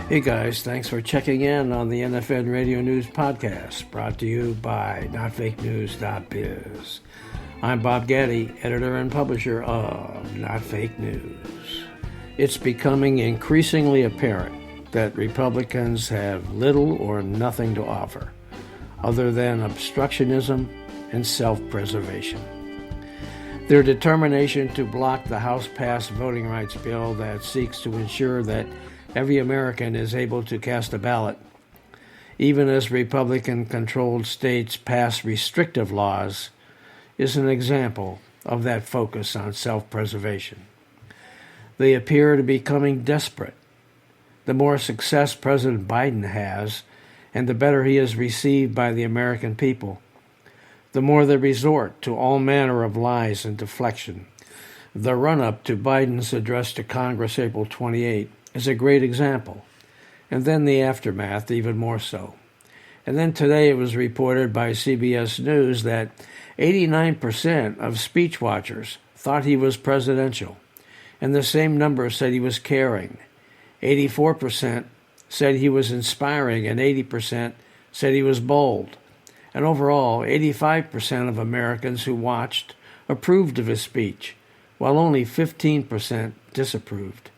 Hey guys, thanks for checking in on the NFN Radio News Podcast, brought to you by notfakenews.biz. I'm Bob Gaddy, editor and publisher of Not Fake News. It's becoming increasingly apparent that Republicans have little or nothing to offer, other than obstructionism and self-preservation. Their determination to block the House-passed voting rights bill that seeks to ensure that every American is able to cast a ballot, even as Republican-controlled states pass restrictive laws, is an example of that focus on self-preservation. They appear to be becoming desperate. The more success President Biden has, and the better he is received by the American people, the more they resort to all manner of lies and deflection. The run-up to Biden's address to Congress April 28 is a great example, and then the aftermath even more so. And then today it was reported by CBS News that 89% of speech watchers thought he was presidential, and the same number said he was caring. 84% said he was inspiring, and 80% said he was bold. And overall, 85% of Americans who watched approved of his speech, while only 15% disapproved.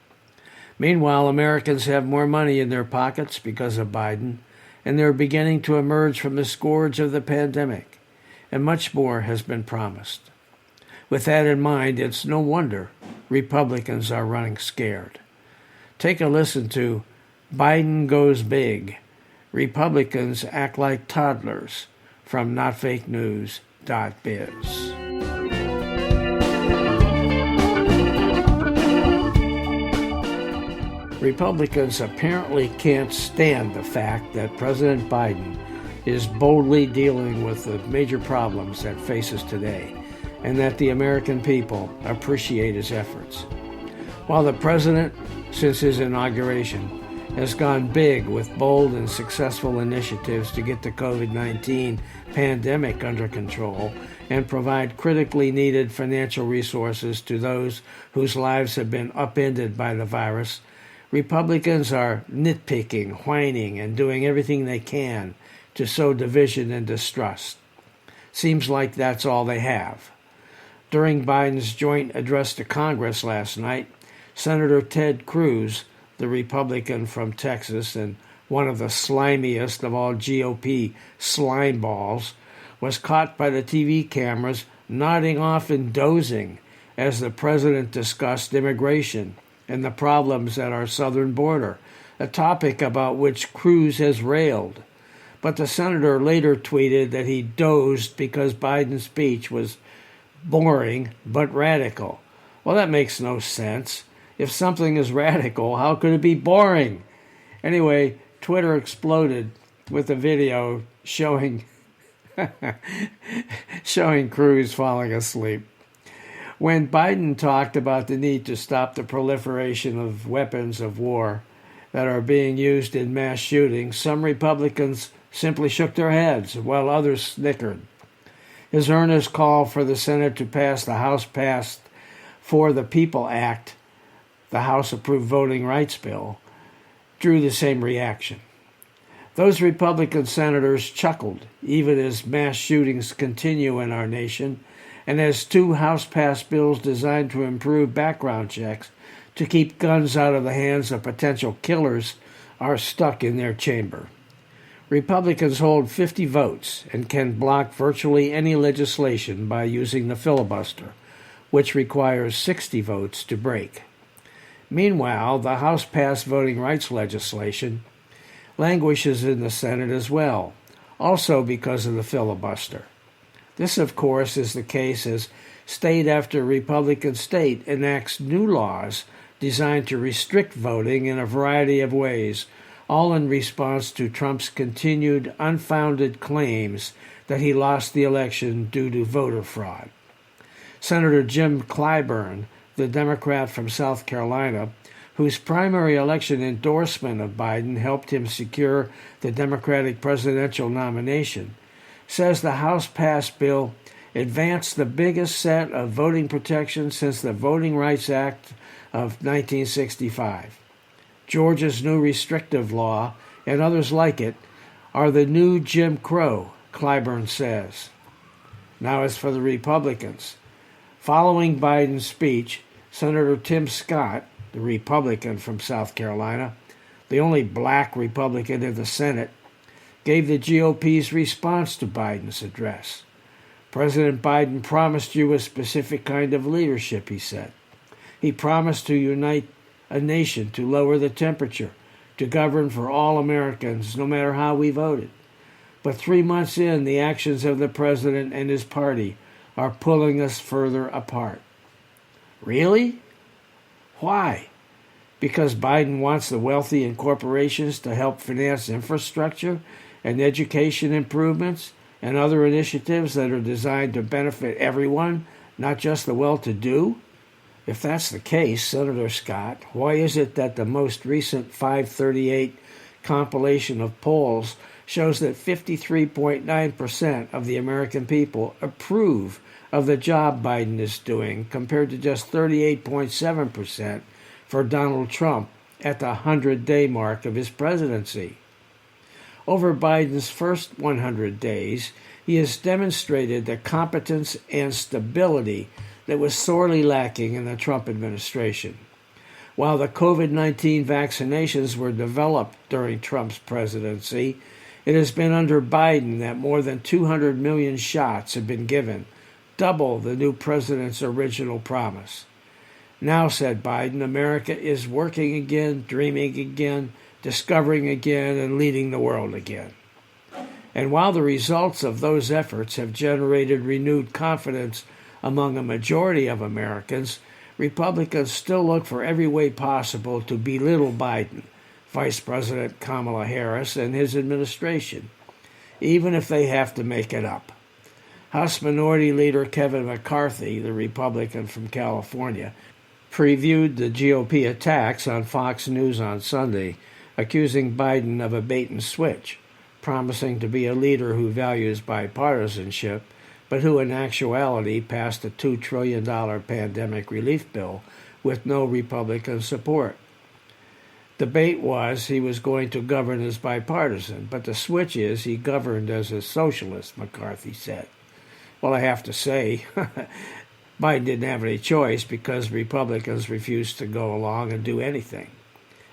Meanwhile, Americans have more money in their pockets because of Biden, and they're beginning to emerge from the scourge of the pandemic, and much more has been promised. With that in mind, it's no wonder Republicans are running scared. Take a listen to Biden Goes Big. Republicans Act Like Toddlers from notfakenews.biz. Republicans apparently can't stand the fact that President Biden is boldly dealing with the major problems that face us today, and that the American people appreciate his efforts. While the president, since his inauguration, has gone big with bold and successful initiatives to get the COVID-19 pandemic under control and provide critically needed financial resources to those whose lives have been upended by the virus, Republicans are nitpicking, whining, and doing everything they can to sow division and distrust. Seems like that's all they have. During Biden's joint address to Congress last night, Senator Ted Cruz, the Republican from Texas and one of the slimiest of all GOP slime balls, was caught by the TV cameras nodding off and dozing as the president discussed immigration and the problems at our southern border, a topic about which Cruz has railed. But the senator later tweeted that he dozed because Biden's speech was boring but radical. Well, that makes no sense. If something is radical, how could it be boring? Anyway, Twitter exploded with a video showing Cruz falling asleep. When Biden talked about the need to stop the proliferation of weapons of war that are being used in mass shootings, some Republicans simply shook their heads, while others snickered. His earnest call for the Senate to pass the House-passed For the People Act, the House-approved voting rights bill, drew the same reaction. Those Republican senators chuckled, even as mass shootings continue in our nation, and as two House-passed bills designed to improve background checks to keep guns out of the hands of potential killers are stuck in their chamber. Republicans hold 50 votes and can block virtually any legislation by using the filibuster, which requires 60 votes to break. Meanwhile, the House-passed voting rights legislation languishes in the Senate as well, also because of the filibuster. This, of course, is the case as state after Republican state enacts new laws designed to restrict voting in a variety of ways, all in response to Trump's continued unfounded claims that he lost the election due to voter fraud. Senator Jim Clyburn, the Democrat from South Carolina, whose primary election endorsement of Biden helped him secure the Democratic presidential nomination, says the House-passed bill advanced the biggest set of voting protections since the Voting Rights Act of 1965. Georgia's new restrictive law, and others like it, are the new Jim Crow, Clyburn says. Now as for the Republicans. Following Biden's speech, Senator Tim Scott, the Republican from South Carolina, the only black Republican in the Senate, gave the GOP's response to Biden's address. President Biden promised you a specific kind of leadership, he said. He promised to unite a nation, to lower the temperature, to govern for all Americans, no matter how we voted. But 3 months in, the actions of the president and his party are pulling us further apart. Really? Why? Because Biden wants the wealthy and corporations to help finance infrastructure and education improvements and other initiatives that are designed to benefit everyone, not just the well-to-do? If that's the case, Senator Scott, why is it that the most recent 538 compilation of polls shows that 53.9% of the American people approve of the job Biden is doing, compared to just 38.7% for Donald Trump at the 100-day mark of his presidency? Over Biden's first 100 days, he has demonstrated the competence and stability that was sorely lacking in the Trump administration. While the COVID-19 vaccinations were developed during Trump's presidency, it has been under Biden that more than 200 million shots have been given, double the new president's original promise. Now, said Biden, America is working again, dreaming again, discovering again, and leading the world again. And while the results of those efforts have generated renewed confidence among a majority of Americans, Republicans still look for every way possible to belittle Biden, Vice President Kamala Harris, and his administration, even if they have to make it up. House Minority Leader Kevin McCarthy, the Republican from California, previewed the GOP attacks on Fox News on Sunday, accusing Biden of a bait-and-switch, promising to be a leader who values bipartisanship, but who in actuality passed a $2 trillion pandemic relief bill with no Republican support. The bait was he was going to govern as bipartisan, but the switch is he governed as a socialist, McCarthy said. Well, I have to say, Biden didn't have any choice because Republicans refused to go along and do anything.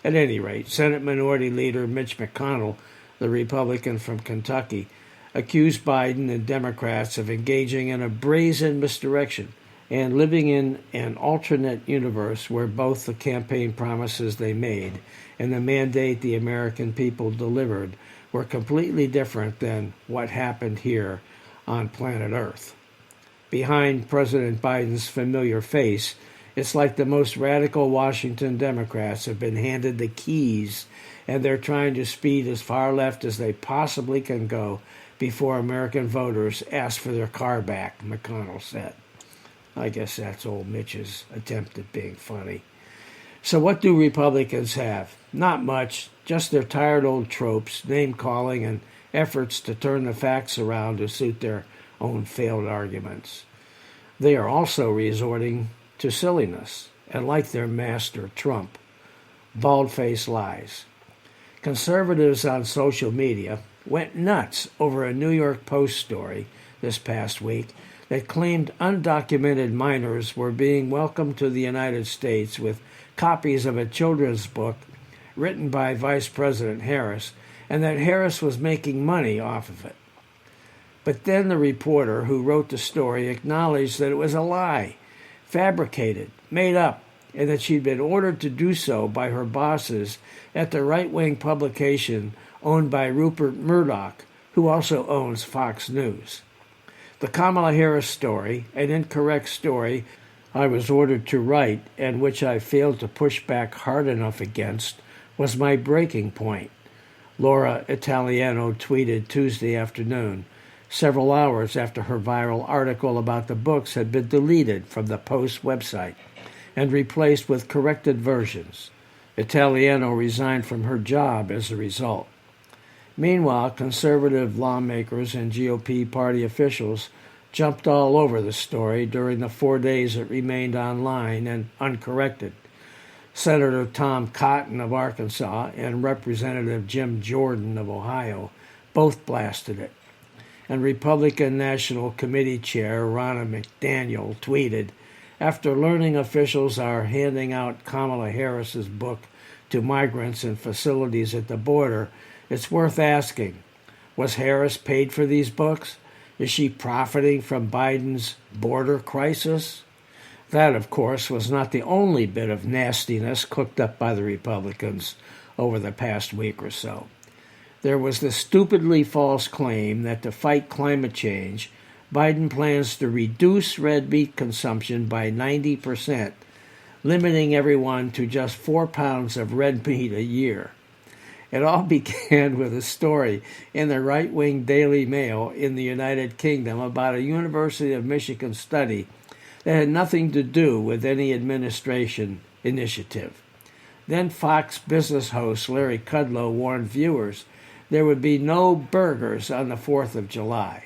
At any rate, Senate Minority Leader Mitch McConnell, the Republican from Kentucky, accused Biden and Democrats of engaging in a brazen misdirection and living in an alternate universe where both the campaign promises they made and the mandate the American people delivered were completely different than what happened here on planet Earth. Behind President Biden's familiar face, it's like the most radical Washington Democrats have been handed the keys and they're trying to speed as far left as they possibly can go before American voters ask for their car back, McConnell said. I guess that's old Mitch's attempt at being funny. So what do Republicans have? Not much, just their tired old tropes, name-calling, and efforts to turn the facts around to suit their own failed arguments. They are also resorting to silliness, and like their master, Trump, bald-faced lies. Conservatives on social media went nuts over a New York Post story this past week that claimed undocumented minors were being welcomed to the United States with copies of a children's book written by Vice President Harris, and that Harris was making money off of it. But then the reporter who wrote the story acknowledged that it was a lie, fabricated, made up, and that she'd been ordered to do so by her bosses at the right-wing publication owned by Rupert Murdoch, who also owns Fox News. The Kamala Harris story, an incorrect story I was ordered to write and which I failed to push back hard enough against, was my breaking point, Laura Italiano tweeted Tuesday afternoon, several hours after her viral article about the books had been deleted from the Post website and replaced with corrected versions. Italiano resigned from her job as a result. Meanwhile, conservative lawmakers and GOP party officials jumped all over the story during the 4 days it remained online and uncorrected. Senator Tom Cotton of Arkansas and Representative Jim Jordan of Ohio both blasted it. And Republican National Committee Chair Ronna McDaniel tweeted, after learning officials are handing out Kamala Harris's book to migrants in facilities at the border, it's worth asking, was Harris paid for these books? Is she profiting from Biden's border crisis? That, of course, was not the only bit of nastiness cooked up by the Republicans over the past week or so. There was the stupidly false claim that to fight climate change, Biden plans to reduce red meat consumption by 90%, limiting everyone to just 4 pounds of red meat a year. It all began with a story in the right-wing Daily Mail in the United Kingdom about a University of Michigan study that had nothing to do with any administration initiative. Then Fox Business host Larry Kudlow warned viewers there would be no burgers on the 4th of July.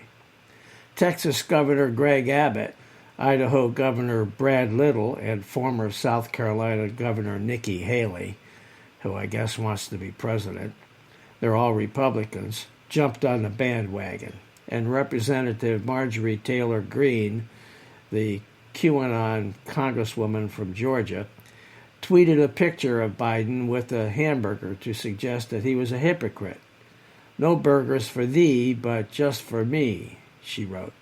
Texas Governor Greg Abbott, Idaho Governor Brad Little, and former South Carolina Governor Nikki Haley, who I guess wants to be president, they're all Republicans, jumped on the bandwagon. And Representative Marjorie Taylor Greene, the QAnon congresswoman from Georgia, tweeted a picture of Biden with a hamburger to suggest that he was a hypocrite. No burgers for thee, but just for me, she wrote.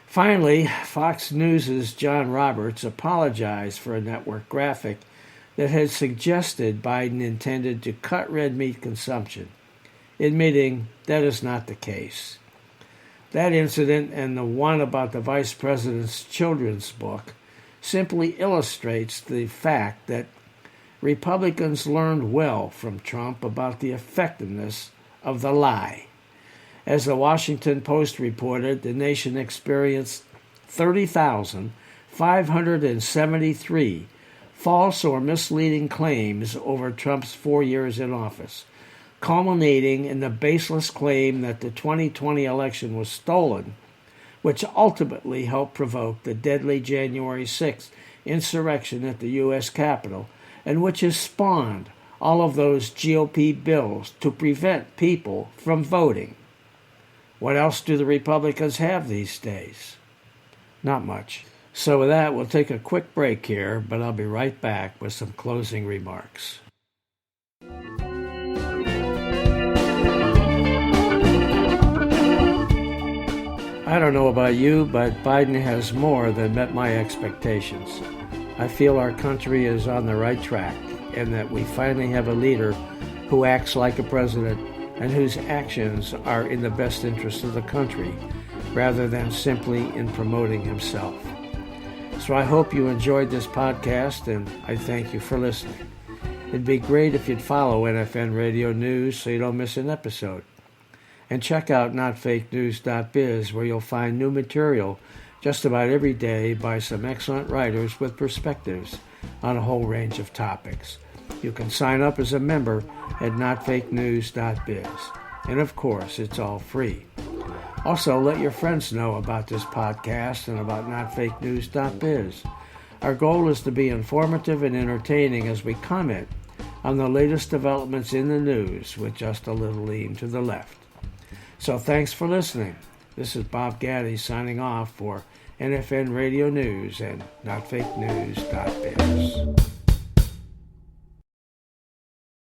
Finally, Fox News' John Roberts apologized for a network graphic that had suggested Biden intended to cut red meat consumption, admitting that is not the case. That incident and the one about the vice president's children's book simply illustrates the fact that Republicans learned well from Trump about the effectiveness of the lie. As the Washington Post reported, the nation experienced 30,573 false or misleading claims over Trump's 4 years in office, culminating in the baseless claim that the 2020 election was stolen, which ultimately helped provoke the deadly January 6th insurrection at the U.S. Capitol, and which has spawned all of those GOP bills to prevent people from voting. What else do the Republicans have these days? Not much. So with that, we'll take a quick break here, but I'll be right back with some closing remarks. I don't know about you, but Biden has more than met my expectations. I feel our country is on the right track and that we finally have a leader who acts like a president and whose actions are in the best interest of the country rather than simply in promoting himself. So I hope you enjoyed this podcast, and I thank you for listening. It'd be great if you'd follow NFN Radio News so you don't miss an episode. And check out notfakenews.biz, where you'll find new material just about every day by some excellent writers with perspectives on a whole range of topics. You can sign up as a member at notfakenews.biz. And of course, it's all free. Also, let your friends know about this podcast and about notfakenews.biz. Our goal is to be informative and entertaining as we comment on the latest developments in the news with just a little lean to the left. So thanks for listening. This is Bob Gaddy signing off for NFN Radio News and notfakenews.biz.